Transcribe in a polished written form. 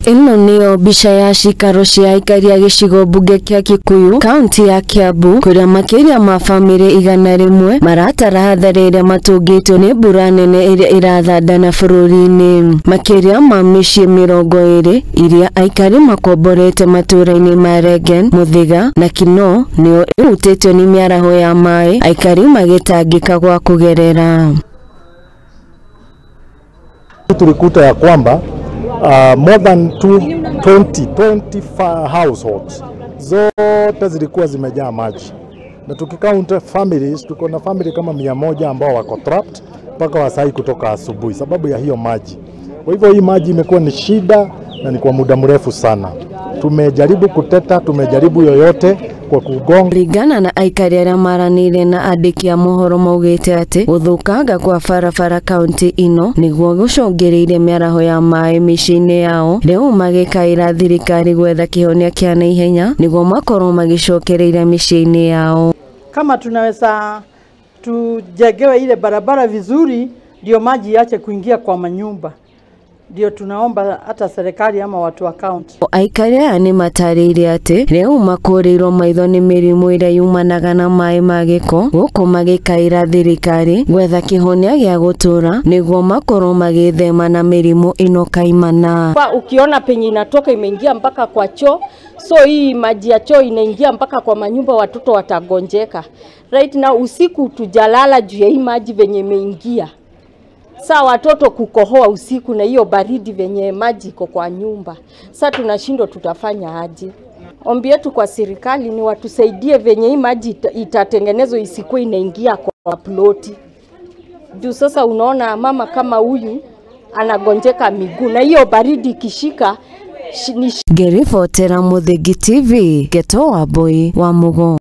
Ino niyo mbica ya cikaro cia aikari a gicigo mbunge kia Kikuyu, kaunti ya Kiambu, kuria makiria ma family 100 maratara hathara iria matungitwo ni mbura nene iria irathandana bururi-ini. Makiria ma micii 20 iria aikari makomborete matura-ini ma Regen, Muthiga na Kinoo nio ihutitio ni miaraho ya mai, aikari magitangika gwa kugerera. Tulikuta ya kwamba more than 20 households zote zilikuwa zimejaa maji, na tukikaunt families, tuko na family kama 100 ambao wako trapped mpaka wasai kutoka asubuhi sababu ya hiyo maji. Kwa hivyo hii maji imekuwa ni shida na ni kwa muda mrefu sana. Tumejaribu kuteta, tumejaribu yoyote kwa kugonga. Ringana na aikari aria maranire na andiki a mohoro maugite ati guthukanga kwa barabara kaunti ino niguo gucungireire miaraho ya mai micii-ini yao, riu magikaira thirikari gwetha kihonia kia naihenya niguo makorwo magicokereire micii-ini yao. Kama tunaweza tujengewe ile barabara vizuri ndio maji yache kuingia kwa manyumba. Ndio tunaomba hata serikali ama watu wa county. Aikari aya ni matarĩire ati riu makurirwo maitho ni mirimu iria yumanaga na mai ma giko, guku magikaira thirikari gwetha kihonia gia gutura niguo makorwo magithema na mirimu ino kaimana. Ukiona penye inatoka imeingia mpaka kwa choo, so hii maji ya choo inaingia mpaka kwa manyumba, watoto watagonjeka. Right now usiku tujalala juu ya hii maji venye imeingia. Saa watoto kukohoa usiku na hiyo baridi venye maji iko kwa nyumba. Saa tunashindwa tutafanya aje. Ombi yetu kwa serikali ni watusaidie venye hii maji itatengenezwa isikuwe inaingia kwa ploti. Juu sasa unaona mama kama huyu anagonjeka miguu na hiyo baridi ikishika. Ngĩribotera Mũthingi TV, Geto Wambui wa Mugo.